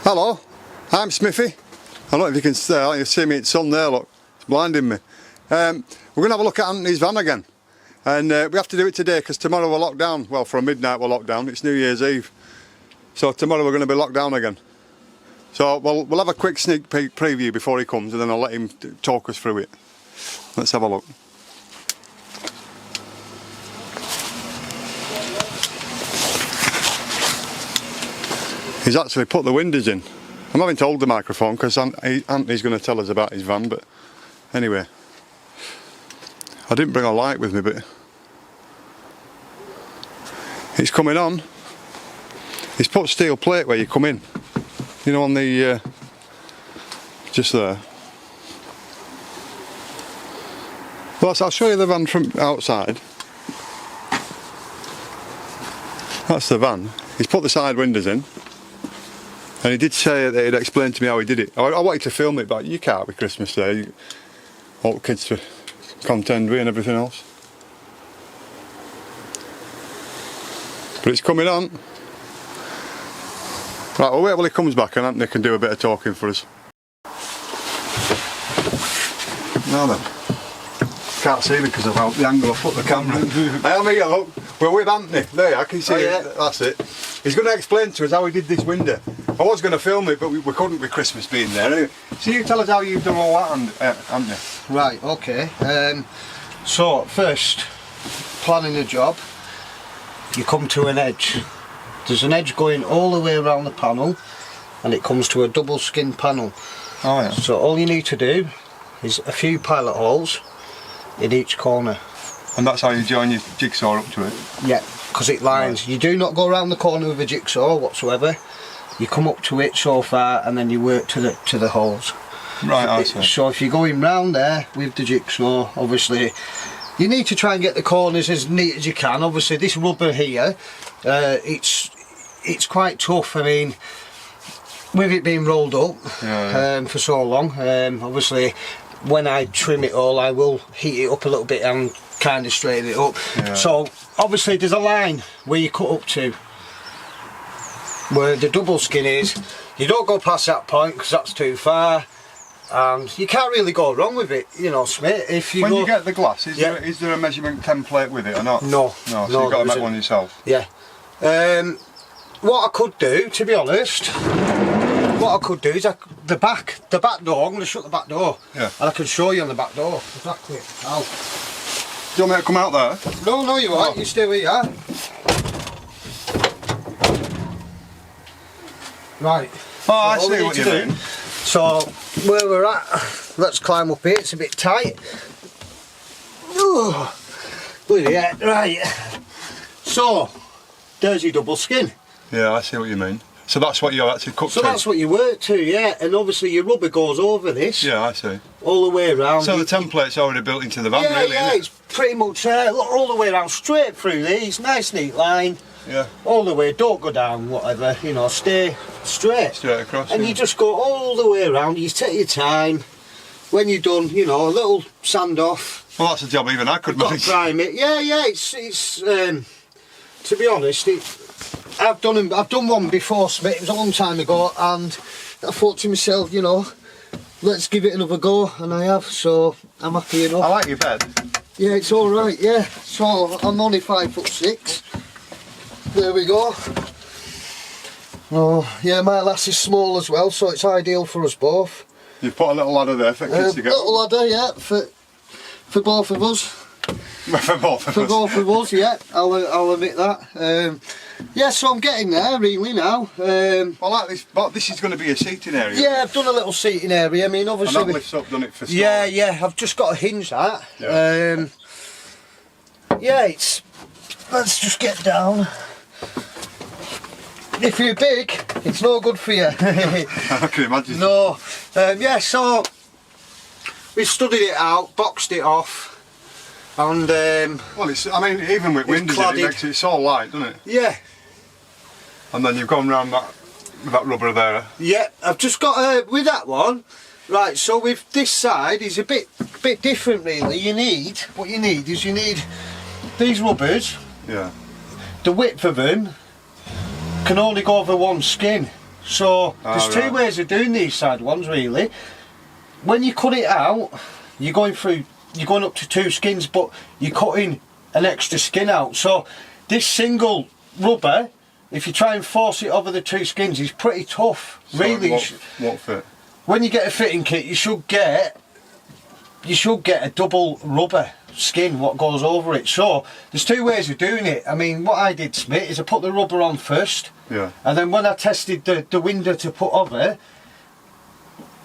Hello, I'm Smithy. I don't know if you can see me, it's sun there, look, it's blinding me. We're going to have a look at Anthony's van again. And we have to do it today because tomorrow we're locked down. Well, from midnight we're locked down, it's New Year's Eve. So tomorrow we're going to be locked down again. So we'll have a quick sneak peek preview before he comes and then I'll let him talk us through it. Let's have a look. He's actually put the windows in. I'm having to hold the microphone because Anthony's going to tell us about his van, but anyway. I didn't bring a light with me, but it's coming on. He's put steel plate where you come in. You know, on the, just there. Well, I'll show you the van from outside. That's the van. He's put the side windows in. And he did say that he'd explain to me how he did it. I wanted to film it, but you can't with Christmas Day. All the kids to contend with and everything else. But it's coming on. Right, we'll wait till he comes back and Anthony can do a bit of talking for us. Now then. Can't see me because of how the angle I put the camera. I am here, look. We're with Anthony. There you are, can you see it? That's it. He's going to explain to us how he did this window. I was going to film it, but we couldn't with Christmas being there. Anyway, so you tell us how you've done all that, Anthony. Right, okay. So, first, planning a job, you come to an edge. There's an edge going all the way around the panel, and it comes to a double skin panel. Oh yeah. So all you need to do is a few pilot holes in each corner. And that's how you join your jigsaw up to it? Yeah, because it lines. Right. You do not go around the corner with a jigsaw whatsoever. You come up to it so far and then you work to the holes. Right, I see. So if you're going round there with the jigsaw, obviously you need to try and get the corners as neat as you can. Obviously this rubber here, it's quite tough. I mean, with it being rolled up for so long, obviously when I trim it all I will heat it up a little bit and kind of straighten it up. Yeah. So obviously there's a line where you cut up to, where the double skin is. You don't go past that point because that's too far, and you can't really go wrong with it, you know, Smith. If you you get the glass, is there a measurement template with it or not? No. No, so you've got to make one yourself? Yeah. What I could do, to be honest, what I could do is the back door, I'm going to shut the back door, and I can show you on the back door exactly how. Do you want me to come out there? No, you won't, you stay where you are. Right. Oh, I see what you mean. So, where we're at, let's climb up here, it's a bit tight. Oh, yeah, right. So, there's your double skin. Yeah, I see what you mean. So that's what you actually cook to? So that's what you work to, yeah. And obviously your rubber goes over this. Yeah, I see. All the way around. So the template's already built into the van, really, yeah, isn't it? It's pretty much all the way around, straight through these, nice neat line. Yeah. All the way, don't go down, whatever, you know, stay straight. Straight across. And you just go all the way around, you take your time. When you're done, you know, a little sand off. Well, that's a job even I could manage. Prime it. Yeah, it's to be honest, I've done one before, Smith. It was a long time ago, and I thought to myself, you know, let's give it another go, and I have, so I'm happy enough. I like your bed. Yeah, it's all right. Yeah, so I'm only 5'6". There we go. Oh, yeah, my lass is small as well, so it's ideal for us both. You've put a little ladder there for kids to get. Little ladder, yeah, for both of us. For both of us. For both of us, yeah. I'll admit that. Yeah, so I'm getting there really now. I like this, but this is going to be a seating area. Yeah, I've done a little seating area. I mean, obviously. And that lifts up, done it for storage. Yeah, I've just got to hinge that. Yeah. Yeah, let's just get down. If you're big, it's no good for you. I can imagine. No. Yeah, so we've studied it out, boxed it off. And well, I mean, even with windows, it makes it so light, doesn't it? Yeah. And then you've gone round that rubber there. Yeah, I've just got with that one. Right, so with this side is a bit different really. What you need is these rubbers. Yeah. The width of them can only go over one skin. So there's two right. ways of doing these side ones really. When you cut it out, you're going up to 2 skins, but you're cutting an extra skin out. So this single rubber, if you try and force it over the 2 skins, is pretty tough. So really. what fit? When you get a fitting kit, you should get a double rubber skin what goes over it. So there's 2 ways of doing it. I mean, what I did, Smith, is I put the rubber on first, and then when I tested the window to put over,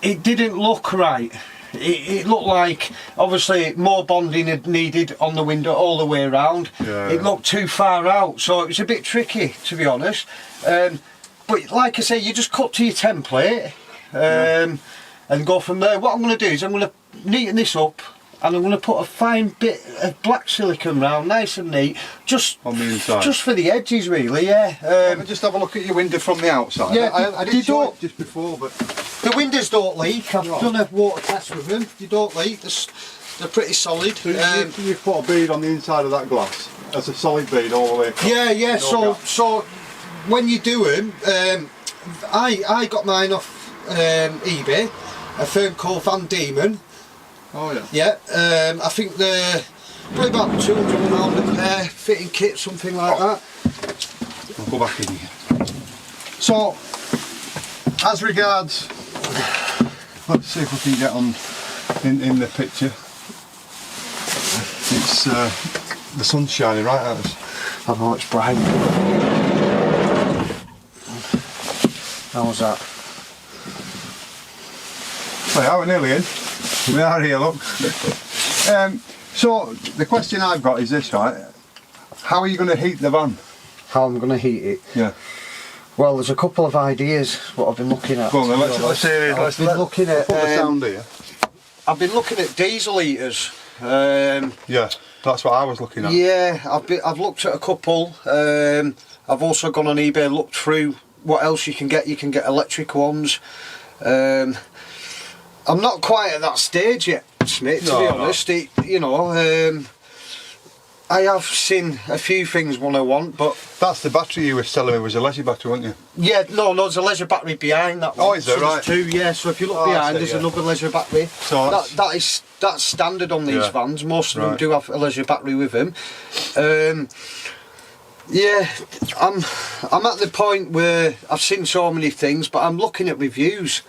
it didn't look right. It looked like obviously more bonding had needed on the window all the way around. It looked too far out, so it was a bit tricky, to be honest. But like I say, you just cut to your template and go from there. What I'm going to do is I'm going to neaten this up, and I'm going to put a fine bit of black silicone round, nice and neat, just on the inside, just for the edges, really. Just have a look at your window from the outside. I did show it just before, but the windows don't leak. I've done a water test with them. They don't leak. They're pretty solid. So you've put a bead on the inside of that glass. That's a solid bead all the way across. Yeah. So when you do them, I got mine off eBay, a firm called Van Diemen. Oh yeah. Yeah. I think they're probably about £200 a pair, fitting kit, something like that. I'll go back in here. So, as regards, let's see if we can get on in the picture. It's the sun's shining right at us. I know it's bright. How's that? Well, we're nearly in. We are here, look. So the question I've got is this, right? How are you going to heat the van? How I'm going to heat it? Yeah. Well, there's a couple of ideas what I've been looking at. Go on then, let's hear it. I've been looking at. Put the sound here. I've been looking at diesel heaters. Yeah, that's what I was looking at. Yeah, I've looked at a couple. I've also gone on eBay and looked through what else you can get. You can get electric ones. I'm not quite at that stage yet, Smith, to be honest. I have seen a few things I want, but... That's the battery you were telling me was a leisure battery, wasn't you? Yeah, no, there's a leisure battery behind that one. Oh, is there, so right? There's 2, yeah, so if you look behind, there's another leisure battery. So that's standard on these vans. Most of them do have a leisure battery with them. Yeah, I'm at the point where I've seen so many things, but I'm looking at reviews.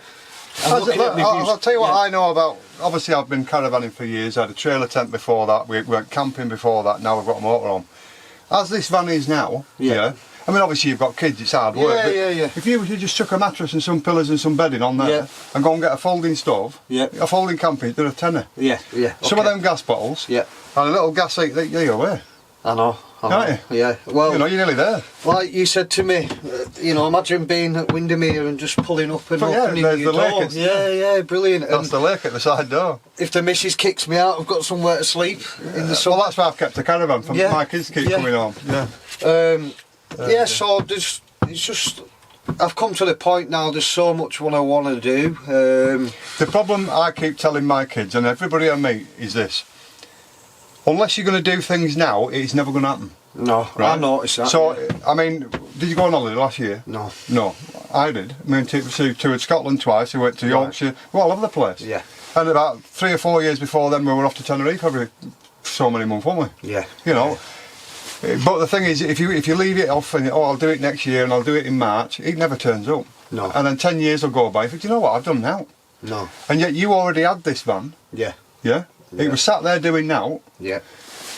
I'll tell you what I know about. Obviously, I've been caravanning for years. I had a trailer tent before that. We went camping before that. Now we've got a motorhome. As this van is now, I mean, obviously you've got kids. It's hard work. If you just chuck a mattress and some pillows and some bedding on there, and go and get a folding stove, a folding camping, they're a tenner. Some of them gas bottles, and a little gas heat. You're away. I know. Can't you? Yeah. Well, you're nearly there. Like you said to me, imagine being at Windermere and just pulling up and opening your door. Yeah, brilliant. That's the lake at the side door. If the missus kicks me out, I've got somewhere to sleep in the sun. Well, that's why I've kept a caravan for my kids keep coming home. So it's just I've come to the point now. There's so much what I want to do. The problem I keep telling my kids and everybody I meet is this. Unless you're going to do things now, it's never going to happen. No, right? I noticed that. So, I mean, did you go on holiday last year? No. No, I did. I mean, toured Scotland twice, we went to Yorkshire, we're all over the place. Yeah. And about 3 or 4 years before then, we were off to Tenerife every so many months, weren't we? Yeah. But the thing is, if you leave it off and, I'll do it next year and I'll do it in March, it never turns up. No. And then 10 years will go by, you think, you know what, I've done now. No. And yet you already had this van. Yeah. Yeah? It was sat there doing now. Yeah.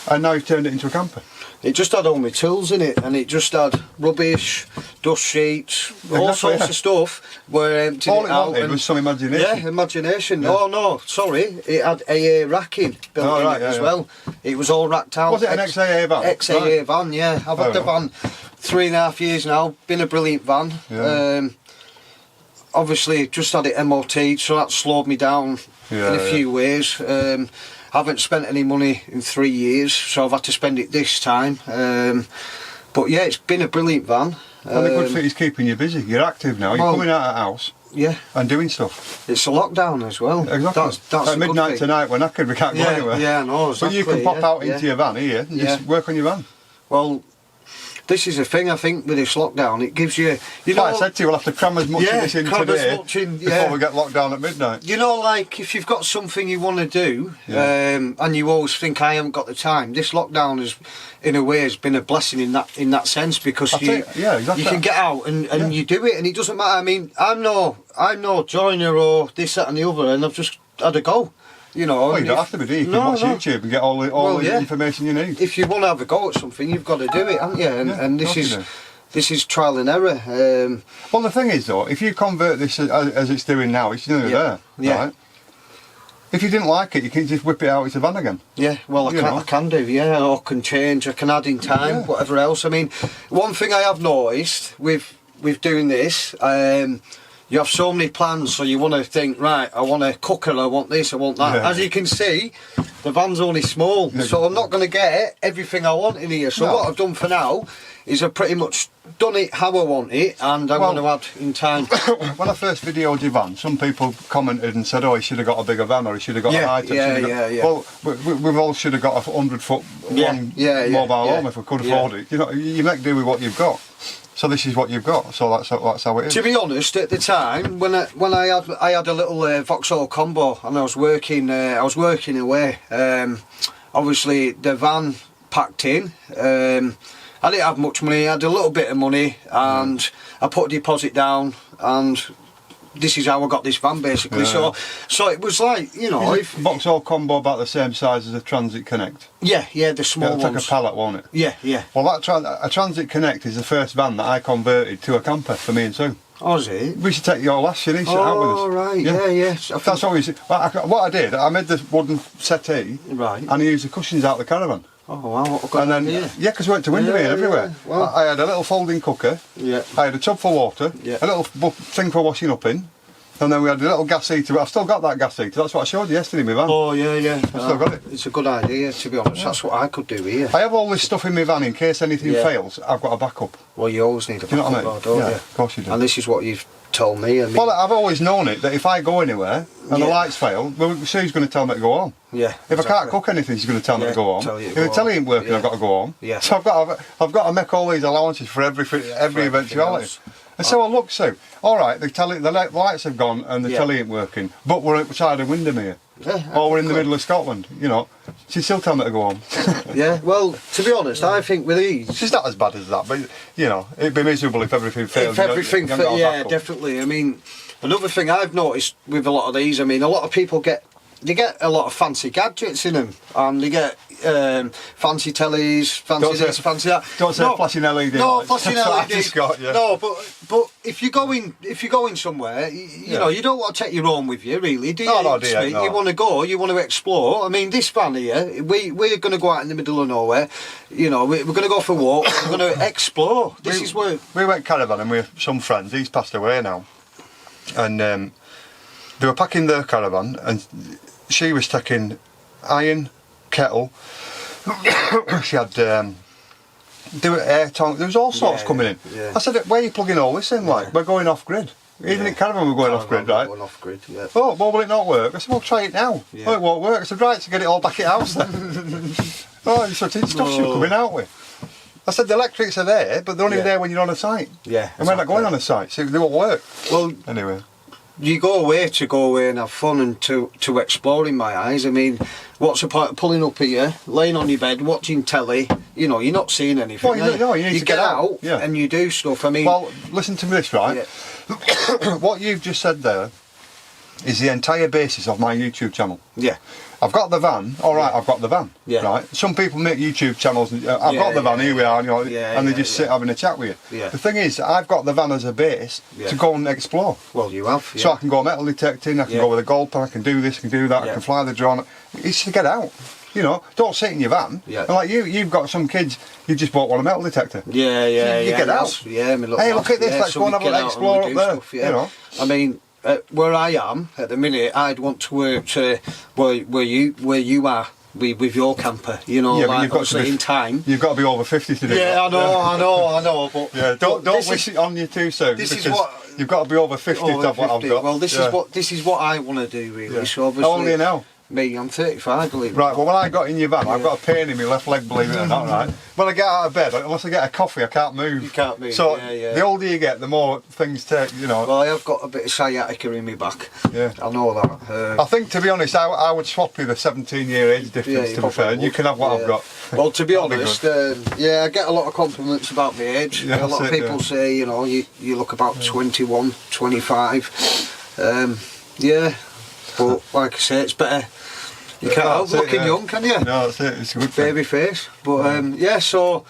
And now you've turned it into a camper. It just had all my tools in it, and it just had rubbish, dust sheets, all sorts of stuff. Where emptied all it out. All it wanted was some imagination. Yeah, imagination. Yeah. Oh no, sorry, it had AA racking built in it as well. It was all racked out. Was it an XAA van? XAA van, yeah. I've had the van 3.5 years now. Been a brilliant van. Yeah. Obviously, just had it MOT'd, so that slowed me down in a few ways. Haven't spent any money in 3 years, so I've had to spend it this time. But yeah, it's been a brilliant van. Well, the good thing is keeping you busy. You're active now. You're coming out of the house. Yeah. And doing stuff. It's a lockdown as well. Exactly. That's at midnight tonight, we're knackered, we can't go anywhere. Yeah, I know, exactly. But you can pop out into your van here and just work on your van. Well, this is the thing, I think, with this lockdown, it gives you... Like I said to you, we'll have to cram as much of this in today before we get locked down at midnight. You know, like, if you've got something you want to do, and you always think, I haven't got the time, this lockdown has, in a way, has been a blessing in that sense, because you can get out and you do it, and it doesn't matter. I mean, I'm no joiner or this, that and the other, and I've just had a go. You know, well, you don't have to be, do you? You can watch YouTube and get all the information you need. If you want to have a go at something, you've got to do it, haven't you? And this is trial and error. Well, the thing is, though, if you convert this as it's doing now, it's nearly there, right? If you didn't like it, you can just whip it out. It's a van again. Yeah, well, I can do, or can change, I can add in time, whatever else. I mean, one thing I have noticed with doing this, you have so many plans, so you want to think, right, I want a cooker, I want this, I want that. As you can see, the van's only small, so I'm not going to get everything I want in here. So what I've done for now is I've pretty much done it how I want it, and I'm going to add in time. When I first videoed your van, some people commented and said, oh, he should have got a bigger van, or he should have got a high-tech. Well, we've all should have got a 100-foot mobile home if we could afford it. You know, you make do with what you've got. So this is what you've got. So that's how it is. To be honest, at the time when I had a little Vauxhall combo, and I was working away. Obviously the van packed in. I didn't have much money. I had a little bit of money, and I put a deposit down, and this is how I got this van basically. So it was like, you know, if Vauxhall combo about the same size as a Transit Connect. Yeah, the small ones. It's like a pallet, won't it? Yeah. Well, a Transit Connect is the first van that I converted to a camper for me and Sue. Oh, is it? We should take your last year, out with us. Oh, right, yeah. That's what we said. What I did, I made this wooden settee, and I used the cushions out of the caravan. Oh wow, what a good idea. Because we went to Windermere everywhere. Yeah. Well, I had a little folding cooker, I had a tub for water, a little thing for washing up in, and then we had a little gas heater. I've still got that gas heater, that's what I showed you yesterday in my van. Oh yeah. I've still got it. It's a good idea, to be honest. That's what I could do here. I have all this stuff in my van in case anything fails, I've got a backup. Well, you always need a backup, you know what I mean? don't you? Of course you do. And this is what you've told me. I mean, well, I've always known it, that if I go anywhere and the lights fail, well, Sue's going to tell me to go home. Yeah. If I can't cook anything, she's going to tell me to go home. If the telly ain't working, I've got to go home. Yeah. So I've got to make all these allowances for every eventuality. And so, well, look, Sue, all right, the lights have gone and the telly ain't working, but we're outside of Windermere. Or we're in the middle of Scotland, you know. She'd still tell me to go home. Yeah, well, to be honest, I think with these... She's not as bad as that, but, you know, it'd be miserable if everything failed. Definitely. I mean, another thing I've noticed with a lot of these, I mean, a lot of people get a lot of fancy gadgets in them, and they get fancy tellies, fancy this, fancy that. Don't say flashing LED. No, flashing LED. No, but if you're going somewhere, you know, you don't want to take your own with you, really, do you? No, dear, no. You want to go, you want to explore. I mean, this van here, we're going to go out in the middle of nowhere. You know, we're going to go for a walk. We're going to explore. This is where we went caravanning with some friends. He's passed away now, and they were packing their caravan, and she was taking iron, kettle. She had air tongue. There was all sorts coming in. Yeah. I said, "Where are you plugging all this in? Like, we're going off grid. Even in caravan, we're going off grid, right? Going off grid. Yeah. Oh, well, will it not work?" I said, "Well, try it now." Yeah. Oh, it won't work. I said, "Right, so get it all back at house then." Oh, you sort of stuff you're coming out with. I said, "The electrics are there, but they're only there when you're on a site." Yeah. And we're not going on a site, so they won't work. Well, anyway. You go away and have fun and to explore, in my eyes. I mean, what's the point of pulling up here, laying on your bed, watching telly? You know, you're not seeing anything. Well, you need to get out and you do stuff. I mean, well, listen to this, right? Yeah. What you've just said there is the entire basis of my YouTube channel. Yeah. I've got the van, alright, I've got the van, right? Some people make YouTube channels, and, I've got the van, here we are, you know, and they just sit having a chat with you. Yeah. The thing is, I've got the van as a base to go and explore. Well, you have, So I can go metal detecting, I can go with a gold pen, I can do this, I can do that, I can fly the drone. It's to get out. You know, don't sit in your van. Yeah. And like you've got some kids, you just bought one a metal detector. Yeah. You get out. Yeah, I mean, look, hey, look at this, let's go and have an explore up there. Stuff, you know, I mean, where I am at the minute, I'd want to work to where you are with your camper. You know, yeah, like you've got to be, in time. You've got to be over 50 to do that. Yeah, I know. But yeah, don't wish it on you too soon. This is what you've got to be over 50 to have what I've got. Well, this is what I want to do, really. Yeah. So obviously, how old are you now? Me, I'm 35, believe it. Right, well when I got in your van, I've got a pain in my left leg, believe it or not, right? When I get out of bed, unless I get a coffee, I can't move. You can't move, so yeah. the older you get, the more things take, you know. Well, I have got a bit of sciatica in my back. Yeah. I know that. I think, to be honest, I would swap you the 17-year age difference, to be fair, and you can have what I've got. Well, to be That'd be honest, yeah, I get a lot of compliments about my age. Yeah, a lot of people say, you know, you look about 21, 25. Yeah, but like I say, it's better. You can't help looking young, can you? No, that's it. It's a good thing. Baby face. But yeah, so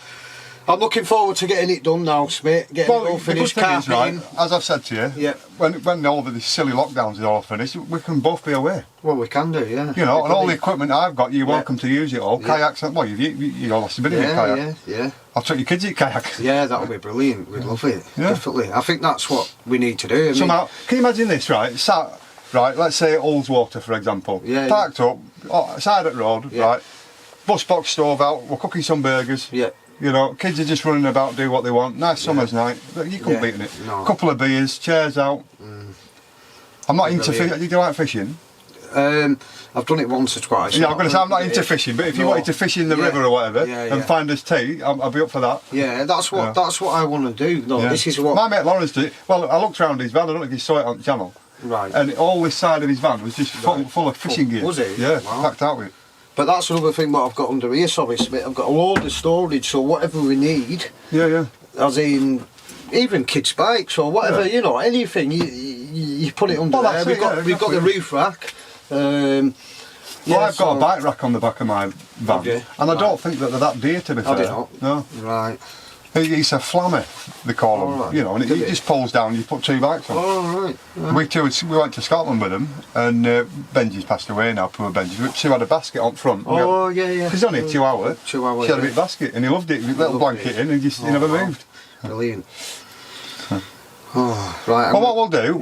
I'm looking forward to getting it done now, Smith. Getting it all finished, carpeting. Right, as I've said to you, yeah. when all of these silly lockdowns are all finished, we can both be away. Well, we can do, yeah. You know, and all the equipment I've got, you're welcome to use it all. Kayaks, well, you've obviously been in a kayak. Yeah. I'll take your kids in kayak. Yeah, that'll be brilliant. We'd love it. Yeah. Definitely. I think that's what we need to do. Somehow, can you imagine this, right? Right, let's say Ullswater, for example. Yeah. Parked up, side of the road, right? Bus box stove out, we're cooking some burgers. Yeah. You know, kids are just running about, do what they want. Nice summer's night, but you couldn't beat it. No. Couple of beers, chairs out. I'm not into fishing. Do you like fishing? I've done it once or twice. Yeah, I'm going to say I'm not into fishing, but if you wanted to fish in the river or whatever and find us tea, I'll be up for that. Yeah, that's what I want to do. No, this is what my mate Lawrence did. Well, I looked around his van. I don't know if you saw it on the channel. Right. And all this side of his van was just full of fishing gear. Was it? Yeah, Wow. packed out with it. But that's another thing what I've got under here, sorry Smith. I've got a load of storage, so whatever we need. Yeah. As in, even kids' bikes or whatever, you know, anything, you put it under there. We've got the roof rack. Well, I've got a bike rack on the back of my van, and I don't think that they're that dear, to be fair. They not? No. Right. It's a flammer, they call them, right. you know, and it just pulls down, you put 2 bikes on. Oh, right. We went to Scotland with them, and Benji's passed away now, poor Benji. She had a basket on front. Oh, yeah. It's only a 2 hour. 2 hours. She had a big basket, and he loved it. With a little blanket in, and he never moved. Brilliant. Oh, right. Well, what we'll do,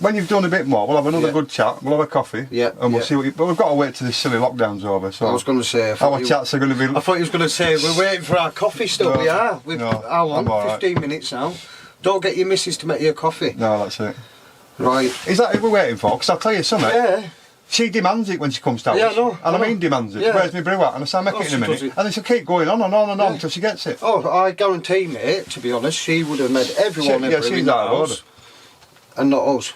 when you've done a bit more, we'll have another good chat, we'll have a coffee, and we'll see what but we've got to wait till this silly lockdown's over, so... I was going to say... Our chats are going to be... I thought you was going to say, we're waiting for our coffee still, we are. How long? Right. 15 minutes now. Don't get your missus to make you a coffee. No, that's it. Right. Is that who we're waiting for? Because I'll tell you something. Yeah. She demands it when she comes to us. Yeah, I know. And I mean demands it. Yeah. Where's my brew at? And I say, I'll make it in a minute. And then she'll keep going on and on and on until she gets it. Oh, I guarantee, mate, to be honest, she would have made everyone ever in the house. And not us.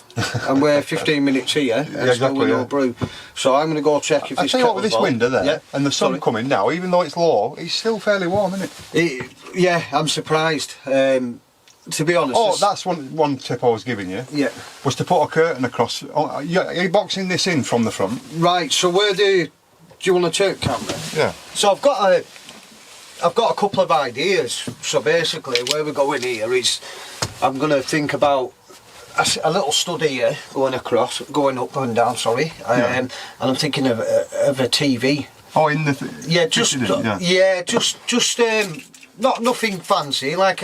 And we're 15 minutes here and still with no brew. So I'm going to go check if I this tell you what, with this window there, and the sun Sorry. coming now, even though it's low, it's still fairly warm, isn't it? Yeah, I'm surprised. To be honest. Oh, that's one tip I was giving you. Yeah. Was to put a curtain across. Are you boxing this in from the front? Right. So do you want to turn camera? Yeah. So I've got a couple of ideas. So basically, where we're going here is, I'm going to think about a little stud here going up and down. Sorry. And I'm thinking of a TV. Oh, in the just nothing fancy. Like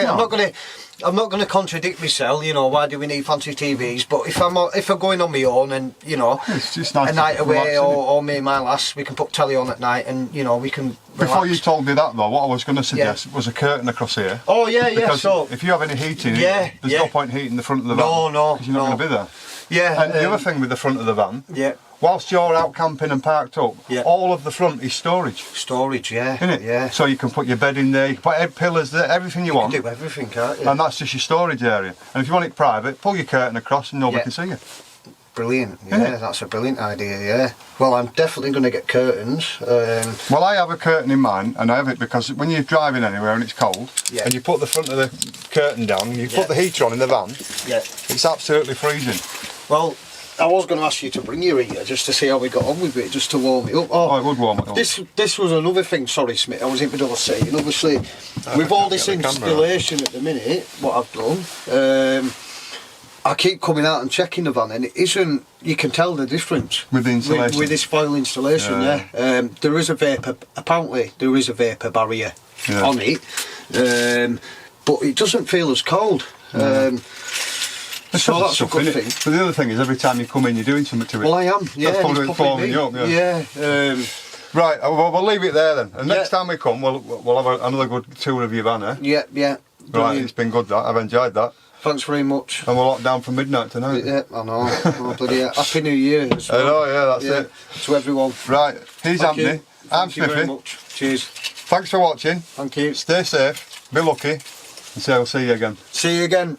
I'm not gonna contradict myself. You know, why do we need fancy TVs? But if I'm going on my own and you know, it's just nice a night away relax, or me and my lass, we can put telly on at night and you know we can. Before you told me that though, what I was going to suggest was a curtain across here. Oh yeah. Because so if you have any heating, there's no point heating the front of the van. No. Because you're not going to be there. Yeah. And the other thing with the front of the van. Yeah. Whilst you're out camping and parked up, all of the front is storage. Storage, yeah. Isn't it? Yeah. So you can put your bed in there, you can put pillars there, everything you want. You can do everything, can't you? And that's just your storage area. And if you want it private, pull your curtain across and nobody can see you. Brilliant, yeah, that's a brilliant idea, yeah. Well, I'm definitely going to get curtains. Well, I have a curtain in mind, and I have it because when you're driving anywhere and it's cold, and you put the front of the curtain down, and you put the heater on in the van, it's absolutely freezing. Well, I was going to ask you to bring your heater just to see how we got on with it, just to warm it up. Oh, it would warm it up. This was another thing, sorry Smith, I was in the middle of saying, obviously, with all this installation at the minute, what I've done, I keep coming out and checking the van and it isn't, you can tell the difference. With the installation? With this foil installation, there is a vapour, apparently there is a vapour barrier on it, but it doesn't feel as cold. So that's a good thing. But the other thing is, every time you come in, you're doing something to it. Well, I am. Yeah, that's probably warming you up. Right. We'll leave it there then. And next time we come, we'll have another good tour of your van, eh? Yeah. Right. It's been good. That I've enjoyed that. Thanks very much. And we're locked down from midnight tonight. Yeah, I know. Oh, bloody hell. Happy New Year as well. I know, yeah, that's it. To everyone. Right, he's Thank Anthony. you. I'm Thank you very Smithy. much. Cheers. Thanks for watching. Thank you. Stay safe, be lucky, and say we'll see you again. See you again.